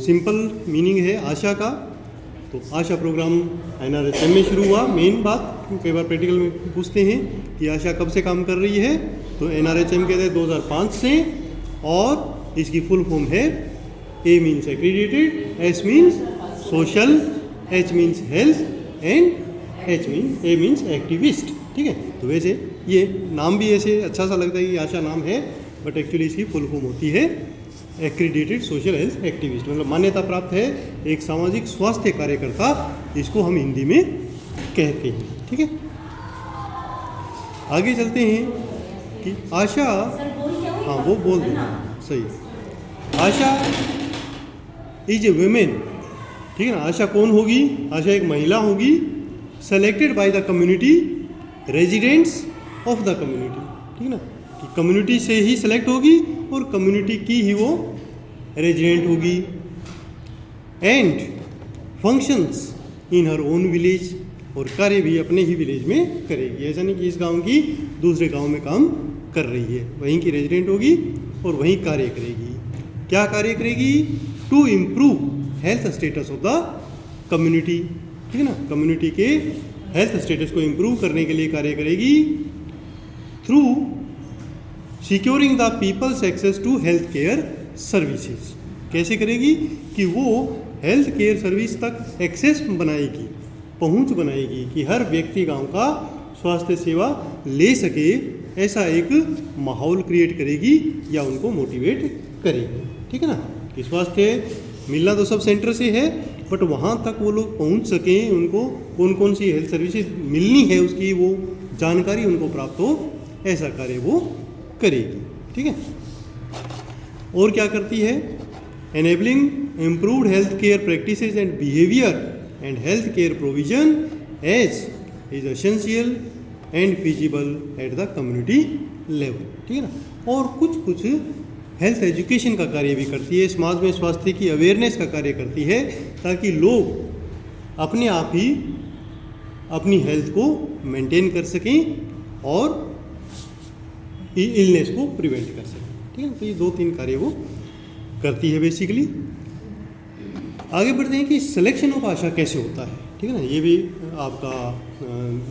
Simple meaning है आशा का। तो आशा प्रोग्राम NRHM में शुरू हुआ। मेन बात कई बार प्रैक्टिकल में पूछते हैं कि आशा कब से काम कर रही है, तो NRHM के तहत 2005 से, और इसकी फुल फॉर्म है A means accredited, S means social, H means health and A means activist. ठीक है, तो वैसे ये नाम भी ऐसे अच्छा सा लगता है कि आशा नाम है, बट एक्चुअली इसकी फुल फॉर्म होती है एक्रीडिटेड सोशल हेल्थ एक्टिविस्ट, मतलब मान्यता प्राप्त है एक सामाजिक स्वास्थ्य कार्यकर्ता, इसको हम हिंदी में कहते हैं। ठीक है, आगे चलते हैं कि आशा, हाँ वो बोल दो सही, आशा इज ए वुमेन। ठीक है ना, आशा कौन होगी? आशा एक महिला होगी, selected by the community residents of the community. ठीक है ना, कि कम्युनिटी से ही सेलेक्ट होगी और कम्युनिटी की ही वो रेजिडेंट होगी। And functions in her own village, और कार्य भी अपने ही विलेज में करेगी। ऐसा नहीं कि इस गांव की दूसरे गांव में काम कर रही है, वहीं की रेजिडेंट होगी और वहीं कार्य करेगी। क्या कार्य करेगी? To improve health status of the community. ठीक है ना, कम्युनिटी के हेल्थ स्टेटस को इम्प्रूव करने के लिए कार्य करेगी through securing the people's access to health care services. कैसे करेगी? कि वो हेल्थ केयर सर्विस तक एक्सेस बनाएगी, पहुंच बनाएगी, कि हर व्यक्ति गांव का स्वास्थ्य सेवा ले सके, ऐसा एक माहौल क्रिएट करेगी या उनको मोटिवेट करेगी। ठीक है ना, कि स्वास्थ्य मिलना तो सब सेंटर से है, बट वहाँ तक वो लोग पहुँच सकें, उनको कौन कौन सी हेल्थ सर्विसेज मिलनी है उसकी वो जानकारी उनको प्राप्त हो, ऐसा कार्य वो करेगी। ठीक है, और क्या करती है? Enabling improved health care practices and behaviour and health care provision as is essential and feasible at the community level. ठीक है ना, और कुछ हेल्थ एजुकेशन का कार्य भी करती है, समाज में स्वास्थ्य की अवेयरनेस का कार्य करती है, ताकि लोग अपने आप ही अपनी हेल्थ को मेंटेन कर सकें और इलनेस को प्रिवेंट कर सकें। ठीक है, तो ये 2-3 कार्य वो करती है बेसिकली। आगे बढ़ते हैं कि सिलेक्शन ऑफ आशा कैसे होता है। ठीक है ना, ये भी आपका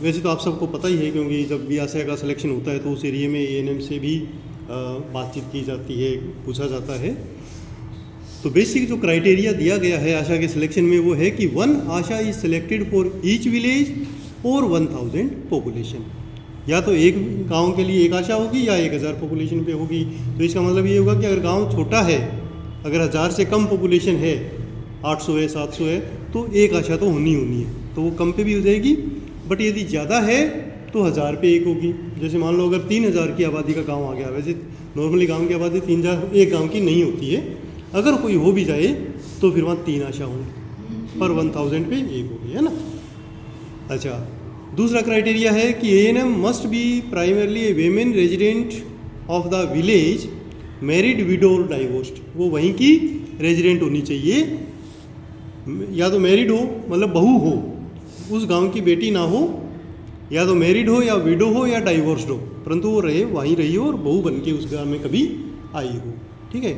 वैसे तो आप सबको पता ही है, क्योंकि जब भी आशा का सिलेक्शन होता है तो उस एरिया में ANM से भी बातचीत की जाती है, पूछा जाता है। तो बेसिक जो क्राइटेरिया दिया गया है आशा के सिलेक्शन में वो है कि 1 ASHA is selected for each village और 1000 पॉपुलेशन। या तो एक गांव के लिए एक आशा होगी या 1000 पॉपुलेशन पे होगी। तो इसका मतलब ये होगा कि अगर गांव छोटा है, अगर 1000 से कम पॉपुलेशन है, 800 है, 700 है, तो एक आशा तो होनी है, तो वो कम पे भी हो जाएगी। बट यदि ज़्यादा है तो 1000 पे एक होगी। जैसे मान लो अगर 3000 की आबादी का गांव आ गया, वैसे नॉर्मली गांव की आबादी 3000 एक गांव की नहीं होती है, अगर कोई हो भी जाए तो फिर वहाँ 3 आशा होंगी, पर 1000 पे एक होगी, है ना। अच्छा, दूसरा क्राइटेरिया है कि ANM must be primarily A women resident of the village, married, window और डाइवोर्स्ड। वो वहीं की रेजिडेंट होनी चाहिए, या तो मैरिड हो मतलब बहू हो, उस गांव की बेटी ना हो, या तो मैरिड हो या विडो हो या डाइवोर्स्ड हो, परंतु वो वहीं रही हो और बहू बन के उस गांव में कभी आई हो। ठीक है,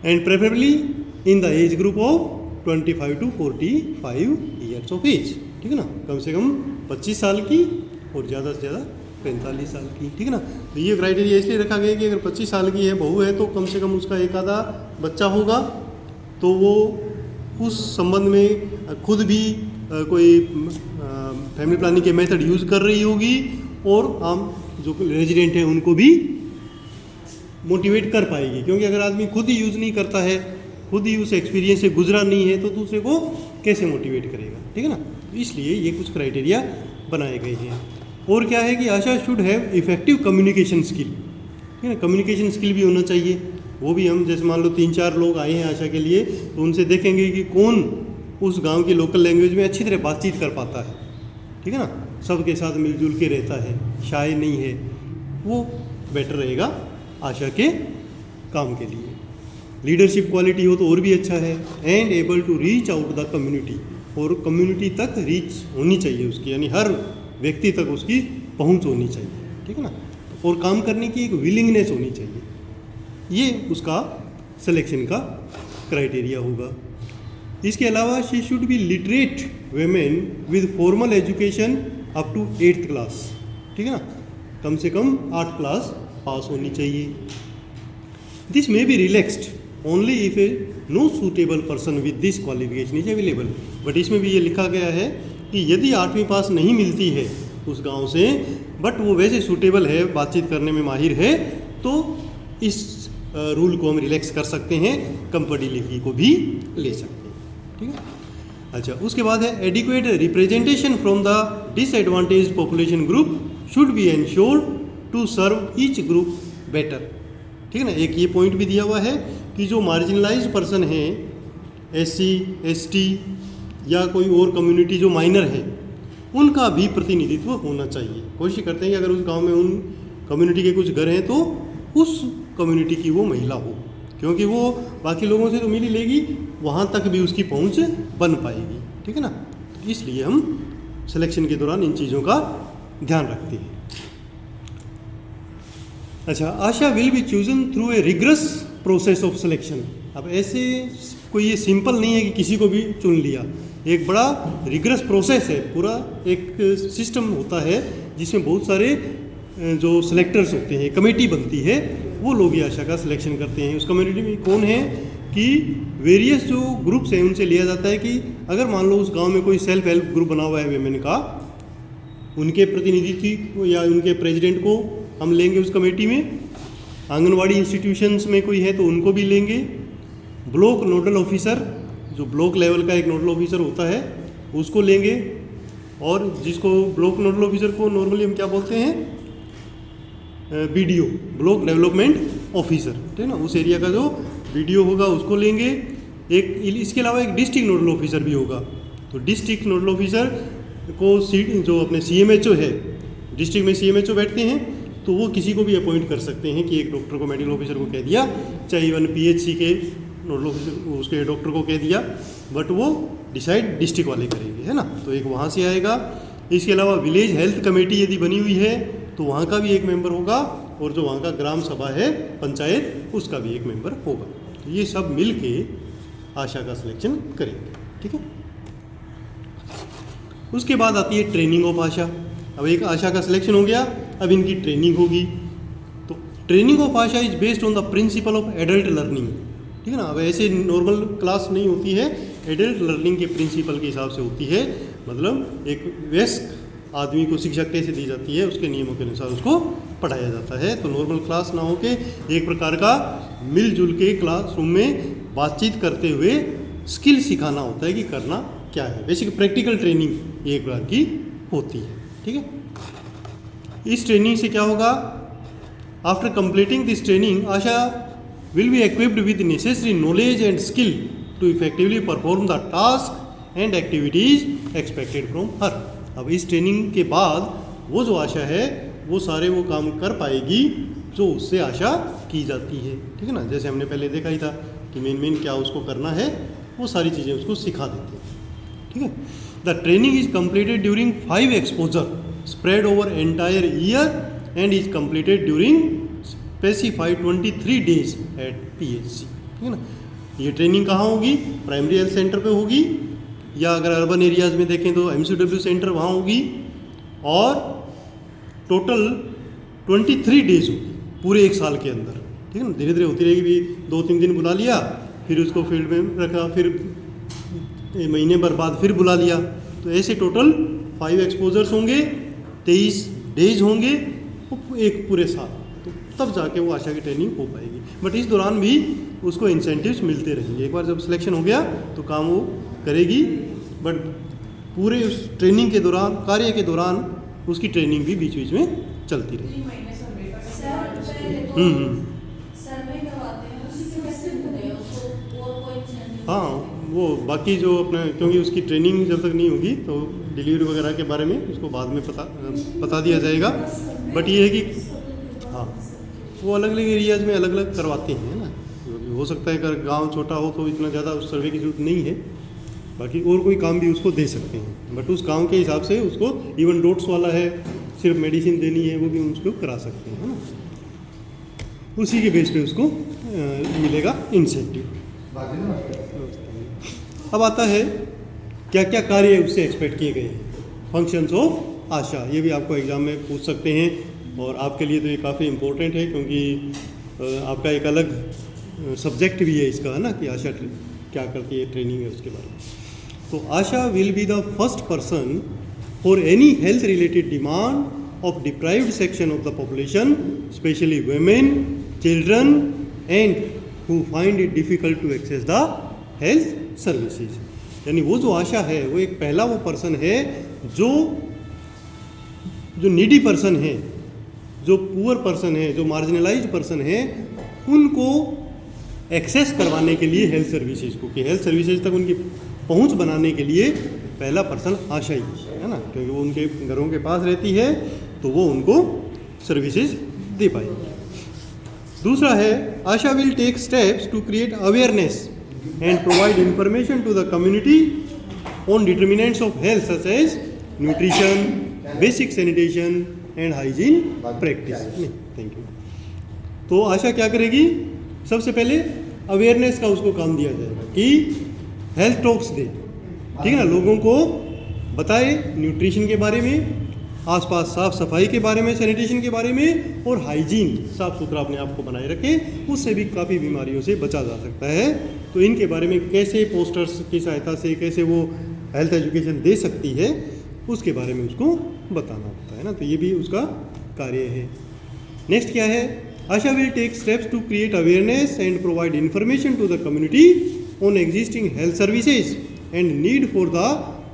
and preferably in the age group of 25 to 45 years of age. ठीक है ना, कम से कम 25 साल की और ज़्यादा से ज़्यादा 45 साल की। ठीक है ना, तो ये क्राइटेरिया इसलिए रखा गया कि अगर 25 साल की है, बहू है, तो कम से कम उसका एक आधा बच्चा होगा, तो वो उस संबंध में खुद भी कोई फैमिली प्लानिंग के मेथड यूज़ कर रही होगी, और आम जो रेजिडेंट हैं उनको भी मोटिवेट कर पाएगी। क्योंकि अगर आदमी खुद ही यूज़ नहीं करता है, खुद ही उस एक्सपीरियंस से गुजरा नहीं है, तो दूसरे को कैसे मोटिवेट करेगा। ठीक है ना, तो इसलिए ये कुछ क्राइटेरिया बनाए गए हैं। और क्या है कि ASHA should have effective communication skill. ठीक है ना, कम्युनिकेशन स्किल भी होना चाहिए। वो भी हम जैसे मान लो 3-4 लोग आए हैं आशा के लिए, तो उनसे देखेंगे कि कौन उस गांव की लोकल लैंग्वेज में अच्छी तरह बातचीत कर पाता है। ठीक है ना, सबके साथ मिलजुल के रहता है, शाय नहीं है, वो बेटर रहेगा आशा के काम के लिए। लीडरशिप क्वालिटी हो तो और भी अच्छा है। And able to reach out the community, और कम्युनिटी तक रीच होनी चाहिए उसकी, यानी हर व्यक्ति तक उसकी पहुंच होनी चाहिए। ठीक है ना, और काम करने की एक विलिंगनेस होनी चाहिए। ये उसका सिलेक्शन का क्राइटेरिया होगा। इसके अलावा she should be literate women with formal education up to 8th class, ठीक है ना, कम से कम 8 क्लास पास होनी चाहिए। This may be relaxed only if a no suitable person with this qualification is available. But इसमें भी ये लिखा गया है कि यदि 8वीं पास नहीं मिलती है उस गांव से, बट वो वैसे सूटेबल है, बातचीत करने में माहिर है, तो इस रूल को हम रिलैक्स कर सकते हैं, कम पढ़ी लिखी को भी ले सकते हैं, ठीक है। अच्छा, उसके बाद है adequate representation from the disadvantage population group should be ensured to serve each group better, ठीक है ना। एक ये पॉइंट भी दिया हुआ है कि जो मार्जिनलाइज्ड पर्सन है, SC ST या कोई और कम्युनिटी जो माइनर है, उनका भी प्रतिनिधित्व होना चाहिए। कोशिश करते हैं कि अगर उस गांव में उन कम्युनिटी के कुछ घर हैं तो उस कम्युनिटी की वो महिला हो, क्योंकि वो बाकी लोगों से तो मिल ही लेगी, वहाँ तक भी उसकी पहुँच बन पाएगी, ठीक है ना। इसलिए हम सिलेक्शन के दौरान इन चीज़ों का ध्यान रखते हैं। अच्छा, ASHA will be chosen through a rigorous process of selection. अब ऐसे कोई ये सिंपल नहीं है कि किसी को भी चुन लिया, एक बड़ा रिग्रस प्रोसेस है, पूरा एक सिस्टम होता है जिसमें बहुत सारे जो सिलेक्टर्स होते हैं, कमेटी बनती है, वो लोग ये आशा का सिलेक्शन करते हैं। उस कम्युनिटी में कौन है कि वेरियस जो ग्रुप्स हैं उनसे लिया जाता है कि अगर मान लो उस गांव में कोई सेल्फ हेल्प ग्रुप बना हुआ है वेमेन का, उनके प्रतिनिधि या उनके प्रेसिडेंट को हम लेंगे उस कमेटी में। आंगनवाड़ी इंस्टीट्यूशंस में कोई है तो उनको भी लेंगे। ब्लॉक नोडल ऑफिसर, जो ब्लॉक लेवल का एक नोडल ऑफिसर होता है, उसको लेंगे। और जिसको ब्लॉक नोडल ऑफिसर को नॉर्मली हम क्या बोलते हैं, BDO, ब्लॉक डेवलपमेंट ऑफिसर, ठीक है ना, उस एरिया का जो BDO होगा उसको लेंगे। एक इसके अलावा एक डिस्ट्रिक्ट नोडल ऑफिसर भी होगा, तो डिस्ट्रिक्ट नोडल ऑफिसर को जो अपने CMHO है, डिस्ट्रिक्ट में CMHO बैठते हैं, तो वो किसी को भी अपॉइंट कर सकते हैं कि एक डॉक्टर को, मेडिकल ऑफिसर को कह दिया, चाहे इवन PHC के नोडल ऑफिसर उसके डॉक्टर को कह दिया, बट वो डिसाइड डिस्ट्रिक्ट वाले करेंगे, है ना। तो एक वहाँ से आएगा। इसके अलावा विलेज हेल्थ कमेटी यदि बनी हुई है तो वहाँ का भी एक मेंबर होगा, और जो वहाँ का ग्राम सभा है, पंचायत, उसका भी एक मेंबर होगा। तो ये सब मिल के आशा का सिलेक्शन करेंगे, ठीक है। उसके बाद आती है ट्रेनिंग ऑफ आशा। अब एक आशा का सिलेक्शन हो गया, अब इनकी ट्रेनिंग होगी। तो training of Asha is based on the principle of adult learning, ठीक है ना। अब ऐसे नॉर्मल क्लास नहीं होती है, एडल्ट लर्निंग के प्रिंसिपल के हिसाब से होती है। मतलब एक वयस्क आदमी को शिक्षा कैसे दी जाती है, उसके नियमों के अनुसार उसको पढ़ाया जाता है। तो नॉर्मल क्लास ना हो के एक प्रकार का मिलजुल के क्लासरूम में बातचीत करते हुए स्किल सिखाना होता है कि करना क्या है। बेसिक प्रैक्टिकल ट्रेनिंग एक प्रकार की होती है, ठीक है। इस ट्रेनिंग से क्या होगा, after completing this training Asha will be equipped with necessary knowledge and skill to effectively perform the task and activities expected from her। अब इस ट्रेनिंग के बाद वो जो आशा है वो सारे वो काम कर पाएगी जो उससे आशा की जाती है, ठीक है ना। जैसे हमने पहले देखा ही था कि मेन क्या उसको करना है, वो सारी चीज़ें उसको सिखा देते हैं, ठीक है। The training is completed during 5 exposure spread over entire year and is completed during specified 23 days at PHC, ठीक है ना। ये ट्रेनिंग कहाँ होगी, प्राइमरी हेल्थ सेंटर पे होगी, या अगर अर्बन एरियाज़ में देखें तो MCW सेंटर वहाँ होगी, और टोटल 23 डेज होगी पूरे एक साल के अंदर, ठीक है ना। धीरे धीरे होती रहेगी, भी 2-3 दिन बुला लिया, फिर उसको फील्ड में रखा, फिर महीने भर बाद फिर बुला लिया, तो ऐसे टोटल 5 एक्सपोजर्स होंगे, 23 डेज होंगे, एक पूरे साल, तो तब जाके वो आशा की ट्रेनिंग हो पाएगी। बट इस दौरान भी उसको इंसेंटिव्स मिलते रहेंगे। एक बार जब सिलेक्शन हो गया तो काम वो करेगी, बट पूरे उस ट्रेनिंग के दौरान, कार्य के दौरान उसकी ट्रेनिंग भी बीच बीच में चलती रहेगी। हाँ, वो बाकी जो अपना, क्योंकि उसकी ट्रेनिंग जब तक नहीं होगी तो डिलीवरी वगैरह के बारे में उसको बाद में बता दिया जाएगा। बट ये है कि हाँ, वो अलग अलग एरियाज़ में अलग अलग करवाते हैं ना। हो सकता है अगर गांव छोटा हो तो इतना ज़्यादा उस सर्वे की जरूरत नहीं है, बाकी और कोई काम भी उसको दे सकते हैं, बट उस गांव के हिसाब से उसको इवन डोट्स वाला है, सिर्फ मेडिसिन देनी है, वो भी उसको करा सकते हैं, है ना। उसी के बेस पे उसको मिलेगा इंसेंटिव। अब आता है क्या क्या कार्य उससे एक्सपेक्ट किए गए हैं, फंक्शंस ऑफ आशा। ये भी आपको एग्जाम में पूछ सकते हैं और आपके लिए तो ये काफ़ी इम्पोर्टेंट है, क्योंकि आपका एक अलग सब्जेक्ट भी है इसका, है ना, कि आशा क्या करती है, ट्रेनिंग है उसके बारे में। तो ASHA will be the first person for any health related demand of deprived section of the population, specially women, children and who find it difficult to access the health services. यानी वो जो आशा है वो एक पहला वो पर्सन है जो नीडी पर्सन है, जो पुअर पर्सन है, जो मार्जिनलाइज्ड पर्सन है, उनको एक्सेस करवाने के लिए हेल्थ सर्विसेज को, कि हेल्थ सर्विसेज तक उनकी पहुंच बनाने के लिए पहला पर्सन आशा ही है ना, क्योंकि वो उनके घरों के पास रहती है तो वो उनको सर्विसेज दे पाएगी। दूसरा है ASHA will take steps to create awareness and provide information to the community on determinants of health such as nutrition, basic sanitation and hygiene practice. Thank you. तो आशा क्या करेगी, सबसे पहले अवेयरनेस का उसको काम दिया जाएगा कि हेल्थ टॉक्स दे, ठीक है ना, लोगों को बताए न्यूट्रिशन के बारे में, आसपास साफ सफाई के बारे में, सैनिटेशन के बारे में, और हाइजीन, साफ सुथरा अपने आप को बनाए रखे, उससे भी काफ़ी बीमारियों से बचा जा सकता है। तो इनके बारे में कैसे पोस्टर्स की सहायता से कैसे वो हेल्थ एजुकेशन दे सकती है, उसके बारे में उसको बताना होता है ना, तो ये भी उसका कार्य है। नेक्स्ट क्या है, ASHA will take steps to create awareness and provide information to the community on existing health services and need for the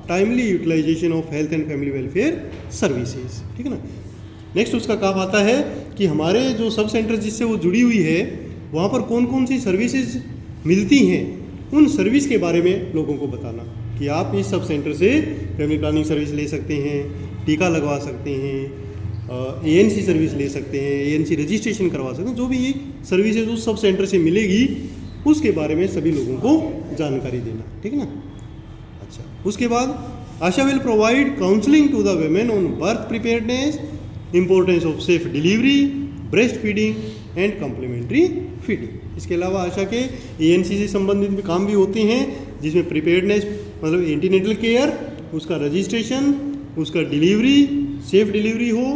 timely utilisation of health and family welfare services, ठीक है ना। नेक्स्ट उसका काम आता है कि हमारे जो सब सेंटर जिससे वो जुड़ी हुई है वहाँ पर कौन कौन सी सर्विसेज मिलती हैं, उन सर्विस के बारे में लोगों को बताना कि आप इस सब सेंटर से फैमिली प्लानिंग सर्विस ले सकते हैं, टीका लगवा सकते हैं, ANC सर्विस ले सकते हैं, ANC रजिस्ट्रेशन करवा सकते हैं, जो भी ये सर्विसेज उस सब सेंटर से मिलेगी उसके बारे में सभी लोगों को जानकारी देना, ठीक है ना। अच्छा, उसके बाद ASHA will provide counselling to the women on birth preparedness, importance of safe delivery, breast feeding and complementary feeding. इसके अलावा आशा के ANC से संबंधित भी काम भी होते हैं, जिसमें प्रिपेयर्डनेस मतलब एंटीनेटल केयर, उसका रजिस्ट्रेशन, उसका डिलीवरी, सेफ डिलीवरी हो,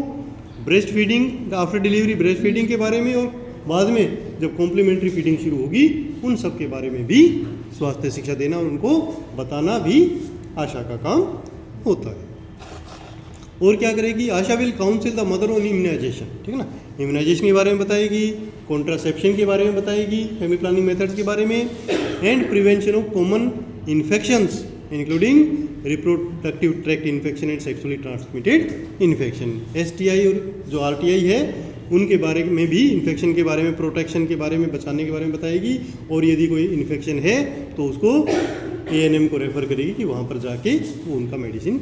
breast feeding, after delivery breast feeding के बारे में, और बाद में जब कॉम्प्लीमेंट्री फीडिंग शुरू होगी उन सब के बारे में भी स्वास्थ्य शिक्षा देना और उनको बताना भी आशा का काम होता है। और क्या करेगी, ASHA will counsel the mother on immunisation, ठीक है ना, इम्यूनाइजेशन के बारे में बताएगी, कॉन्ट्रासेप्शन के बारे में बताएगी, फैमिली प्लानिंग मेथड्स के बारे में, and prevention of common infections including reproductive tract infection and sexually transmitted infection, STI और जो RTI है उनके बारे में भी, इन्फेक्शन के बारे में, प्रोटेक्शन के बारे में, बचाने के बारे में बताएगी, और यदि कोई इन्फेक्शन है तो उसको ANM को रेफ़र करेगी कि वहाँ पर जाके वो उनका मेडिसिन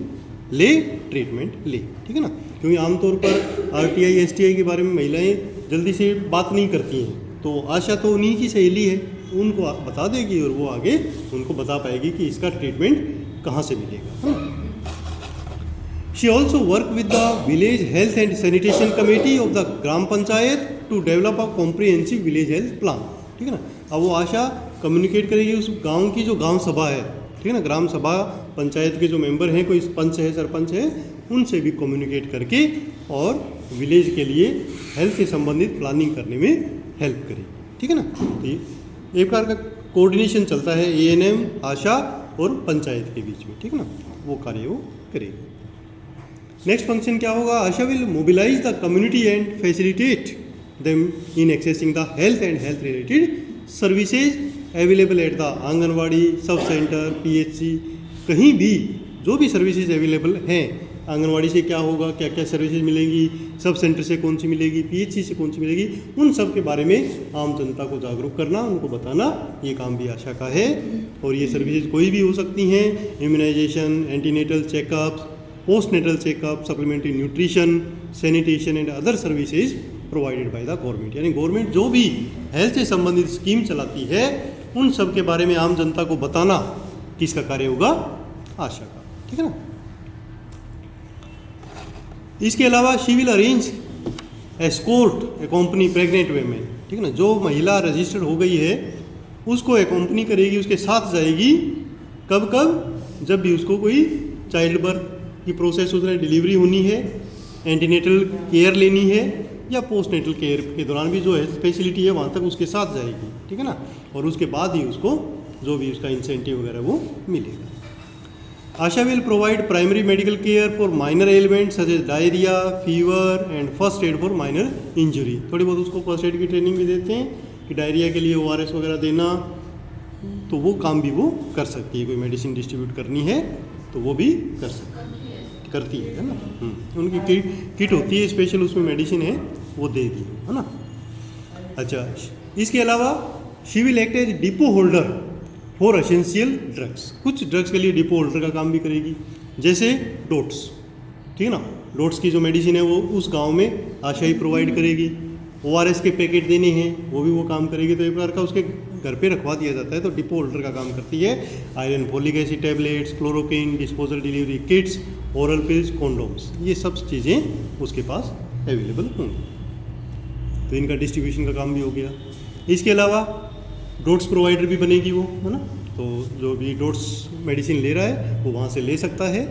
ले, ट्रीटमेंट ले, ठीक है ना। क्योंकि आमतौर पर RTI STI के बारे में महिलाएं जल्दी से बात नहीं करती हैं, तो आशा तो उन्हीं की सहेली है, उनको बता देगी और वो आगे उनको बता पाएगी कि इसका ट्रीटमेंट कहाँ से मिलेगा। She also work with the village health and sanitation committee of the gram panchayat to develop a comprehensive village health plan, ठीक है ना। अब वो आशा कम्युनिकेट करेगी उस गांव की जो गांव सभा है, ठीक है ना, ग्राम सभा पंचायत के जो मेंबर हैं, कोई पंच है, सरपंच है, उनसे भी कम्युनिकेट करके और विलेज के लिए हेल्थ से संबंधित प्लानिंग करने में हेल्प करेगी, ठीक है ना। तो ये एक प्रकार का कोऑर्डिनेशन चलता है ANM, आशा और पंचायत के बीच में, ठीक है ना, वो कार्य वो करेगी। नेक्स्ट फंक्शन क्या होगा, ASHA will mobilise the community and facilitate them in accessing the health and health related services available at the anganwadi, sub centre, PHC, कहीं भी जो भी सर्विसेज अवेलेबल हैं, आंगनवाड़ी से क्या होगा, क्या क्या सर्विसेज मिलेंगी, सब सेंटर से कौन सी मिलेगी, PHC से कौन सी मिलेगी, उन सब के बारे में आम जनता को जागरूक करना, उनको बताना, ये काम भी आशा का है। और ये सर्विसेज कोई भी हो सकती हैं, immunisation, antenatal checkups, postnatal checkup, supplementary nutrition, sanitation and other services provided by the government. यानी गवर्नमेंट जो भी हेल्थ से संबंधित स्कीम चलाती है उन सब के बारे में आम जनता को बताना किसका कार्य होगा, आशा का, ठीक है ना। इसके अलावा she will arrange escort अकॉम्पनी pregnant women, ठीक है ना, जो महिला रजिस्टर्ड हो गई है उसको एकम्पनी करेगी, उसके साथ जाएगी। कब कब? जब भी उसको कोई चाइल्ड बर्थ की प्रोसेस उस डिलीवरी होनी है, एंटीनेटल केयर लेनी है, या पोस्ट नेटल केयर के दौरान भी जो है फैसिलिटी है वहाँ तक उसके साथ जाएगी, ठीक है ना। और उसके बाद ही उसको जो भी उसका इंसेंटिव वगैरह वो मिलेगा। ASHA will provide primary medical care for minor ailments such as diarrhoea, fever and first aid for minor injury. थोड़ी बहुत उसको फर्स्ट एड की ट्रेनिंग भी देते हैं कि डायरिया के लिए ORS वगैरह देना, तो वो काम भी वो कर सकती है। कोई मेडिसिन डिस्ट्रीब्यूट करनी है तो वो भी करती है ना। उनकी किट होती है स्पेशल, उसमें मेडिसिन है वो देगी, है ना। अच्छा, इसके अलावा she will act as depot holder for essential drugs. कुछ ड्रग्स के लिए डिपो होल्डर का काम भी करेगी, जैसे डोट्स, ठीक है ना। डोट्स की जो मेडिसिन है वो उस गांव में आशा ही प्रोवाइड करेगी। ORS के पैकेट देने हैं वो भी वो काम करेगी। तो एक प्रकार का उसके घर पे रखवा दिया जाता है, तो डिपो होल्डर का काम करती है। Iron folic acid tablets, chloroquine, disposal delivery kits, oral pills, condoms, ये सब चीज़ें उसके पास अवेलेबल होंगी। तो इनका डिस्ट्रीब्यूशन का काम भी हो गया। इसके अलावा डोट्स प्रोवाइडर भी बनेगी वो, है ना। तो जो भी डोट्स मेडिसिन ले रहा है वो वहाँ से ले सकता है।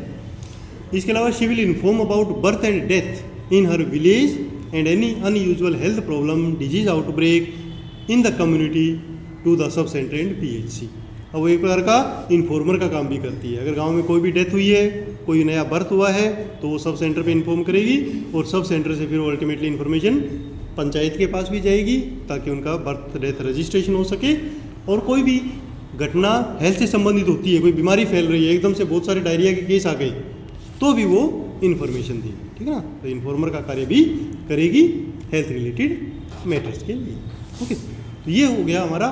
इसके अलावा she will inform about birth and death in her village and any unusual health problem, disease outbreak in the community to the sub centre and PHC। अब वो एक प्रकार का इन्फॉर्मर का काम भी करती है। अगर गांव में कोई भी डेथ हुई है, कोई नया बर्थ हुआ है, तो वो सब सेंटर पे इन्फॉर्म करेगी, और सब सेंटर से फिर वो अल्टीमेटली इन्फॉर्मेशन पंचायत के पास भी जाएगी, ताकि उनका बर्थ डेथ रजिस्ट्रेशन हो सके। और कोई भी घटना हेल्थ से संबंधित होती है, कोई बीमारी फैल रही है, एकदम से बहुत सारे डायरिया के केस आ गए, तो भी वो इन्फॉर्मेशन देगी, ठीक है ना। तो इन्फॉर्मर का कार्य भी करेगी हेल्थ रिलेटेड मैटर्स के लिए। ओके, तो ये हो गया हमारा